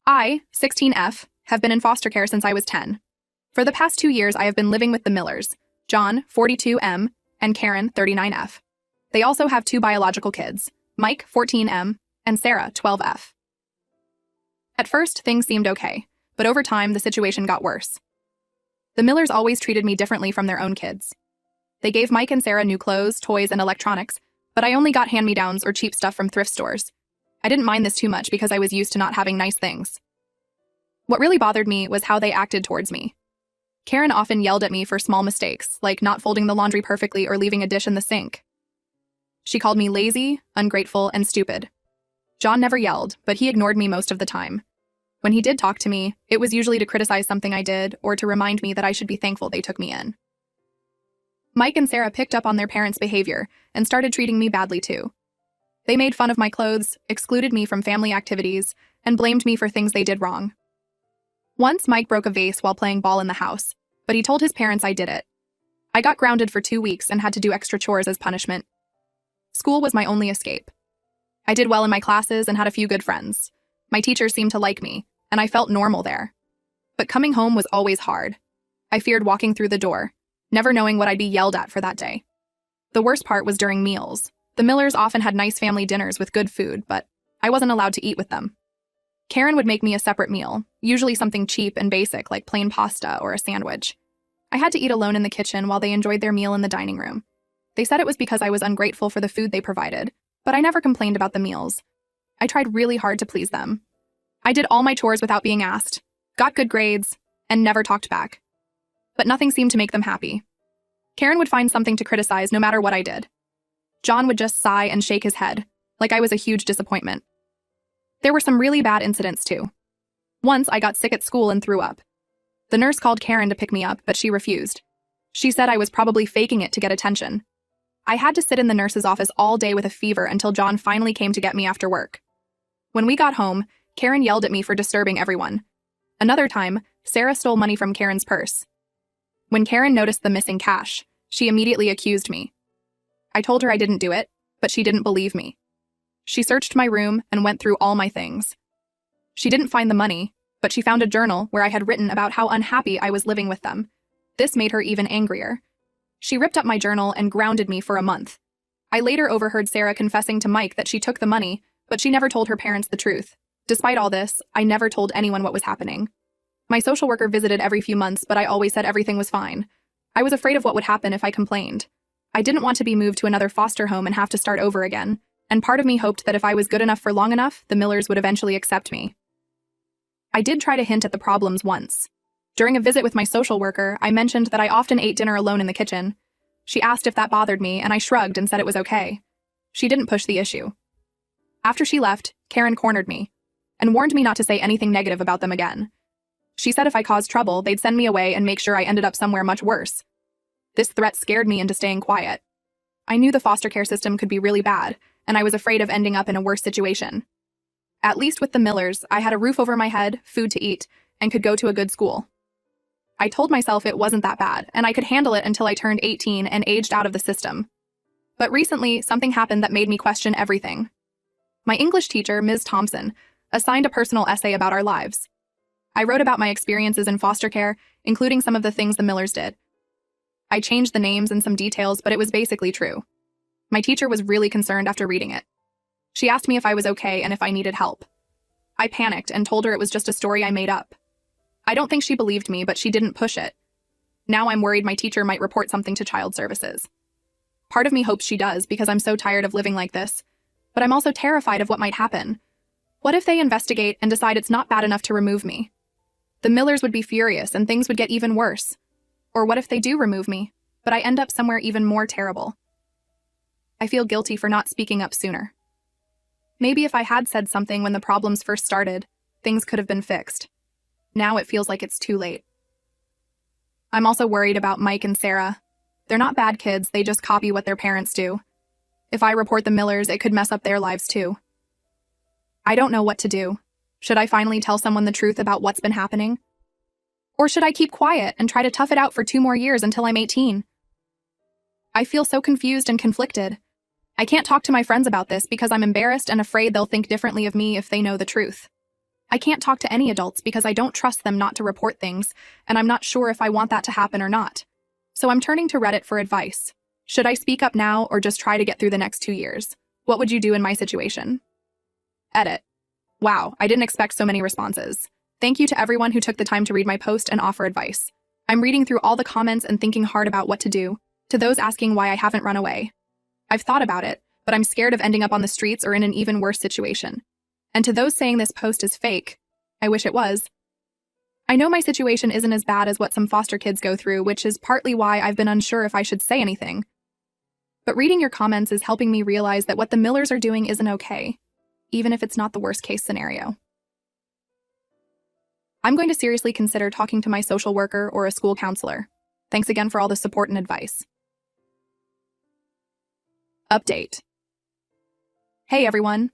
I, 16F, have been in foster care since I was 10. For the past 2 years, I have been living with the Millers, John, 42M, and Karen, 39F. They also have 2 biological kids, Mike, 14M, and Sarah, 12F. At first, things seemed okay, but over time, the situation got worse. The Millers always treated me differently from their own kids. They gave Mike and Sarah new clothes, toys, and electronics, but I only got hand-me-downs or cheap stuff from thrift stores. I didn't mind this too much because I was used to not having nice things. What really bothered me was how they acted towards me. Karen often yelled at me for small mistakes, like not folding the laundry perfectly or leaving a dish in the sink. She called me lazy, ungrateful, and stupid. John never yelled, but he ignored me most of the time. When he did talk to me, it was usually to criticize something I did or to remind me that I should be thankful they took me in. Mike and Sarah picked up on their parents' behavior and started treating me badly too. They made fun of my clothes, excluded me from family activities, and blamed me for things they did wrong. Once, Mike broke a vase while playing ball in the house, but he told his parents I did it. I got grounded for 2 weeks and had to do extra chores as punishment. School was my only escape. I did well in my classes and had a few good friends. My teachers seemed to like me, and I felt normal there. But coming home was always hard. I feared walking through the door, never knowing what I'd be yelled at for that day. The worst part was during meals. The Millers often had nice family dinners with good food, but I wasn't allowed to eat with them. Karen would make me a separate meal, usually something cheap and basic like plain pasta or a sandwich. I had to eat alone in the kitchen while they enjoyed their meal in the dining room. They said it was because I was ungrateful for the food they provided, but I never complained about the meals. I tried really hard to please them. I did all my chores without being asked, got good grades, and never talked back. But nothing seemed to make them happy. Karen would find something to criticize no matter what I did. John would just sigh and shake his head, like I was a huge disappointment. There were some really bad incidents too. Once, I got sick at school and threw up. The nurse called Karen to pick me up, but she refused. She said I was probably faking it to get attention. I had to sit in the nurse's office all day with a fever until John finally came to get me after work. When we got home, Karen yelled at me for disturbing everyone. Another time, Sarah stole money from Karen's purse. When Karen noticed the missing cash, she immediately accused me. I told her I didn't do it, but she didn't believe me. She searched my room and went through all my things. She didn't find the money, but she found a journal where I had written about how unhappy I was living with them. This made her even angrier. She ripped up my journal and grounded me for a month. I later overheard Sarah confessing to Mike that she took the money, but she never told her parents the truth. Despite all this, I never told anyone what was happening. My social worker visited every few months, but I always said everything was fine. I was afraid of what would happen if I complained. I didn't want to be moved to another foster home and have to start over again, and part of me hoped that if I was good enough for long enough, the Millers would eventually accept me. I did try to hint at the problems once. During a visit with my social worker, I mentioned that I often ate dinner alone in the kitchen. She asked if that bothered me, and I shrugged and said it was okay. She didn't push the issue. After she left, Karen cornered me and warned me not to say anything negative about them again. She said if I caused trouble, they'd send me away and make sure I ended up somewhere much worse. This threat scared me into staying quiet. I knew the foster care system could be really bad, and I was afraid of ending up in a worse situation. At least with the Millers, I had a roof over my head, food to eat, and could go to a good school. I told myself it wasn't that bad, and I could handle it until I turned 18 and aged out of the system. But recently, something happened that made me question everything. My English teacher, Ms. Thompson, assigned a personal essay about our lives. I wrote about my experiences in foster care, including some of the things the Millers did. I changed the names and some details, but it was basically true. My teacher was really concerned after reading it. She asked me if I was okay and if I needed help. I panicked and told her it was just a story I made up. I don't think she believed me, but she didn't push it. Now I'm worried my teacher might report something to child services. Part of me hopes she does because I'm so tired of living like this, but I'm also terrified of what might happen. What if they investigate and decide it's not bad enough to remove me? The Millers would be furious and things would get even worse. Or what if they do remove me, but I end up somewhere even more terrible? I feel guilty for not speaking up sooner. Maybe if I had said something when the problems first started, things could have been fixed. Now it feels like it's too late. I'm also worried about Mike and Sarah. They're not bad kids, they just copy what their parents do. If I report the Millers, it could mess up their lives too. I don't know what to do. Should I finally tell someone the truth about what's been happening? Or should I keep quiet and try to tough it out for 2 more years until I'm 18? I feel so confused and conflicted. I can't talk to my friends about this because I'm embarrassed and afraid they'll think differently of me if they know the truth. I can't talk to any adults because I don't trust them not to report things, and I'm not sure if I want that to happen or not. So I'm turning to Reddit for advice. Should I speak up now or just try to get through the next 2 years? What would you do in my situation? Edit. Wow, I didn't expect so many responses. Thank you to everyone who took the time to read my post and offer advice. I'm reading through all the comments and thinking hard about what to do. To those asking why I haven't run away. I've thought about it, but I'm scared of ending up on the streets or in an even worse situation. And to those saying this post is fake, I wish it was. I know my situation isn't as bad as what some foster kids go through, which is partly why I've been unsure if I should say anything. But reading your comments is helping me realize that what the Millers are doing isn't okay, even if it's not the worst case scenario. I'm going to seriously consider talking to my social worker or a school counselor. Thanks again for all the support and advice. Update. Hey everyone.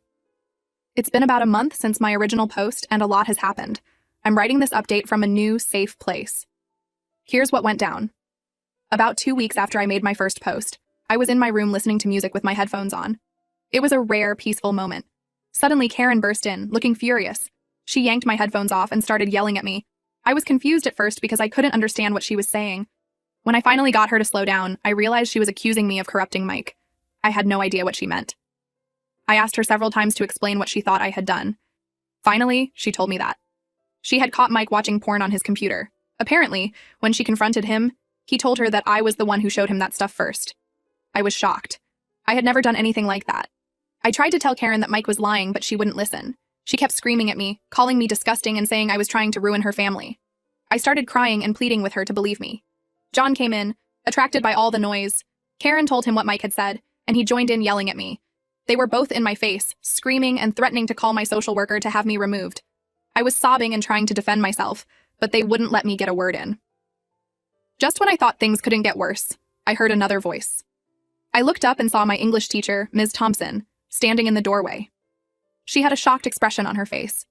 It's been about a month since my original post and a lot has happened. I'm writing this update from a new, safe place. Here's what went down. About 2 weeks after I made my first post, I was in my room listening to music with my headphones on. It was a rare, peaceful moment. Suddenly, Karen burst in, looking furious. She yanked my headphones off and started yelling at me. I was confused at first because I couldn't understand what she was saying. When I finally got her to slow down, I realized she was accusing me of corrupting Mike. I had no idea what she meant. I asked her several times to explain what she thought I had done. Finally, she told me that. She had caught Mike watching porn on his computer. Apparently, when she confronted him, he told her that I was the one who showed him that stuff first. I was shocked. I had never done anything like that. I tried to tell Karen that Mike was lying, but she wouldn't listen. She kept screaming at me, calling me disgusting and saying I was trying to ruin her family. I started crying and pleading with her to believe me. John came in, attracted by all the noise. Karen told him what Mike had said, and he joined in yelling at me. They were both in my face, screaming and threatening to call my social worker to have me removed. I was sobbing and trying to defend myself, but they wouldn't let me get a word in. Just when I thought things couldn't get worse, I heard another voice. I looked up and saw my English teacher, Ms. Thompson, standing in the doorway. She had a shocked expression on her face.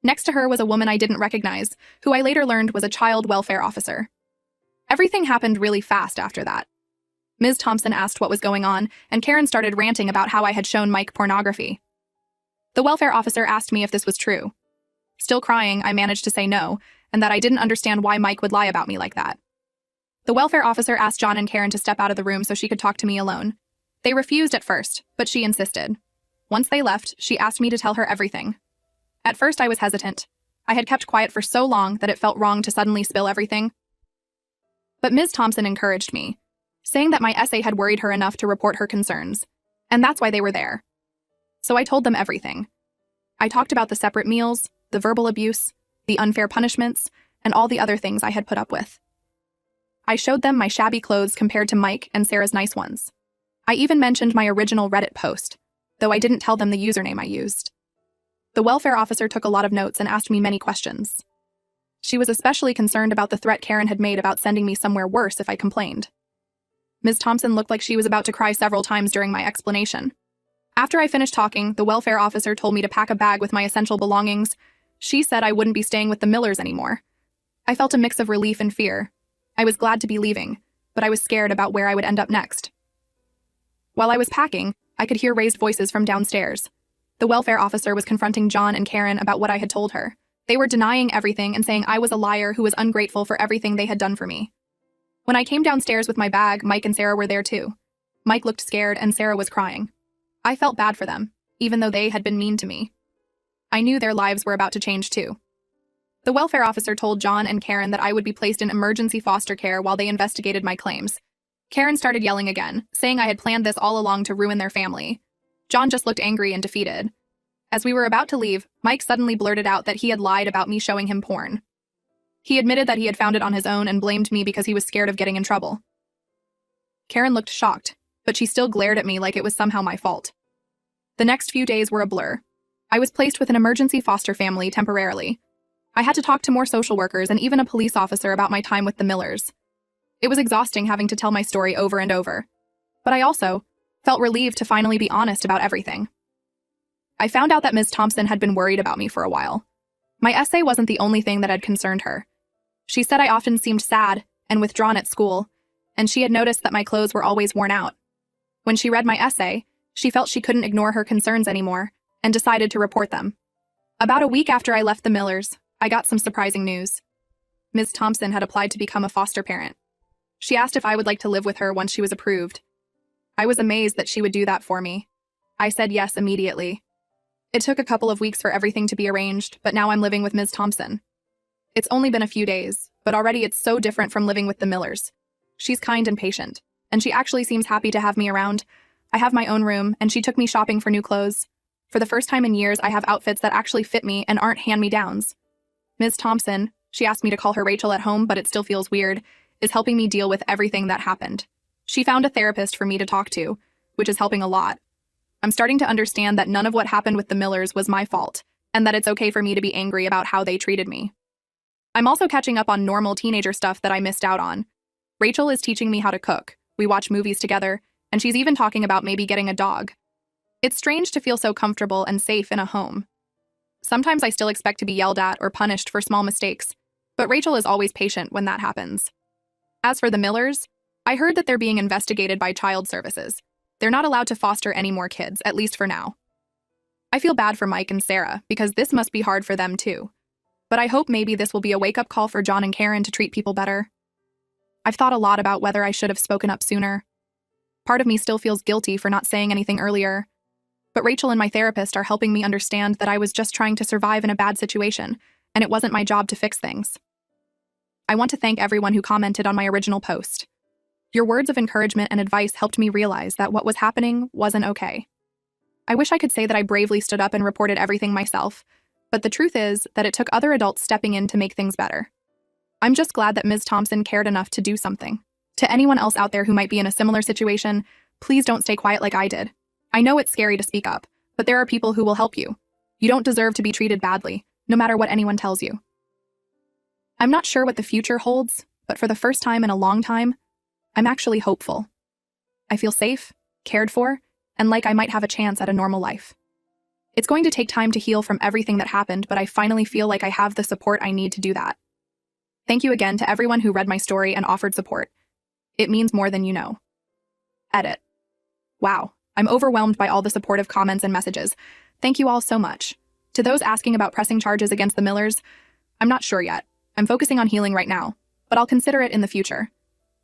Next to her was a woman I didn't recognize, who I later learned was a child welfare officer. Everything happened really fast after that. Ms. Thompson asked what was going on, and Karen started ranting about how I had shown Mike pornography. The welfare officer asked me if this was true. Still crying, I managed to say no, and that I didn't understand why Mike would lie about me like that. The welfare officer asked John and Karen to step out of the room so she could talk to me alone. They refused at first, but she insisted. Once they left, she asked me to tell her everything. At first, I was hesitant. I had kept quiet for so long that it felt wrong to suddenly spill everything. But Ms. Thompson encouraged me, saying that my essay had worried her enough to report her concerns, and that's why they were there. So I told them everything. I talked about the separate meals, the verbal abuse, the unfair punishments, and all the other things I had put up with. I showed them my shabby clothes compared to Mike and Sarah's nice ones. I even mentioned my original Reddit post, though I didn't tell them the username I used. The welfare officer took a lot of notes and asked me many questions. She was especially concerned about the threat Karen had made about sending me somewhere worse if I complained. Ms. Thompson looked like she was about to cry several times during my explanation. After I finished talking, the welfare officer told me to pack a bag with my essential belongings. She said I wouldn't be staying with the Millers anymore. I felt a mix of relief and fear. I was glad to be leaving, but I was scared about where I would end up next. While I was packing, I could hear raised voices from downstairs. The welfare officer was confronting John and Karen about what I had told her. They were denying everything and saying I was a liar who was ungrateful for everything they had done for me. When I came downstairs with my bag, Mike and Sarah were there too. Mike looked scared and Sarah was crying. I felt bad for them, even though they had been mean to me. I knew their lives were about to change too. The welfare officer told John and Karen that I would be placed in emergency foster care while they investigated my claims. Karen started yelling again, saying I had planned this all along to ruin their family. John just looked angry and defeated. As we were about to leave, Mike suddenly blurted out that he had lied about me showing him porn. He admitted that he had found it on his own and blamed me because he was scared of getting in trouble. Karen looked shocked, but she still glared at me like it was somehow my fault. The next few days were a blur. I was placed with an emergency foster family temporarily. I had to talk to more social workers and even a police officer about my time with the Millers. It was exhausting having to tell my story over and over. But I also felt relieved to finally be honest about everything. I found out that Ms. Thompson had been worried about me for a while. My essay wasn't the only thing that had concerned her. She said I often seemed sad and withdrawn at school, and she had noticed that my clothes were always worn out. When she read my essay, she felt she couldn't ignore her concerns anymore and decided to report them. About a week after I left the Millers, I got some surprising news. Ms. Thompson had applied to become a foster parent. She asked if I would like to live with her once she was approved. I was amazed that she would do that for me. I said yes immediately. It took a couple of weeks for everything to be arranged, but now I'm living with Ms. Thompson. It's only been a few days, but already it's so different from living with the Millers. She's kind and patient, and she actually seems happy to have me around. I have my own room, and she took me shopping for new clothes. For the first time in years, I have outfits that actually fit me and aren't hand-me-downs. Ms. Thompson, she asked me to call her Rachel at home, but it still feels weird, is helping me deal with everything that happened. She found a therapist for me to talk to, which is helping a lot. I'm starting to understand that none of what happened with the Millers was my fault, and that it's okay for me to be angry about how they treated me. I'm also catching up on normal teenager stuff that I missed out on. Rachel is teaching me how to cook, we watch movies together, and she's even talking about maybe getting a dog. It's strange to feel so comfortable and safe in a home. Sometimes I still expect to be yelled at or punished for small mistakes, but Rachel is always patient when that happens. As for the Millers, I heard that they're being investigated by Child Services. They're not allowed to foster any more kids, at least for now. I feel bad for Mike and Sarah, because this must be hard for them too. But I hope maybe this will be a wake-up call for John and Karen to treat people better. I've thought a lot about whether I should have spoken up sooner. Part of me still feels guilty for not saying anything earlier. But Rachel and my therapist are helping me understand that I was just trying to survive in a bad situation, and it wasn't my job to fix things. I want to thank everyone who commented on my original post. Your words of encouragement and advice helped me realize that what was happening wasn't okay. I wish I could say that I bravely stood up and reported everything myself, but the truth is that it took other adults stepping in to make things better. I'm just glad that Ms. Thompson cared enough to do something. To anyone else out there who might be in a similar situation, please don't stay quiet like I did. I know it's scary to speak up, but there are people who will help you. You don't deserve to be treated badly, no matter what anyone tells you. I'm not sure what the future holds, but for the first time in a long time, I'm actually hopeful. I feel safe, cared for, and like I might have a chance at a normal life. It's going to take time to heal from everything that happened, but I finally feel like I have the support I need to do that. Thank you again to everyone who read my story and offered support. It means more than you know. Edit. Wow, I'm overwhelmed by all the supportive comments and messages. Thank you all so much. To those asking about pressing charges against the Millers, I'm not sure yet. I'm focusing on healing right now, but I'll consider it in the future.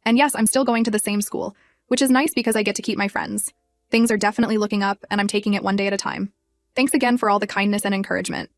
And yes, I'm still going to the same school, which is nice because I get to keep my friends. Things are definitely looking up, and I'm taking it one day at a time. Thanks again for all the kindness and encouragement.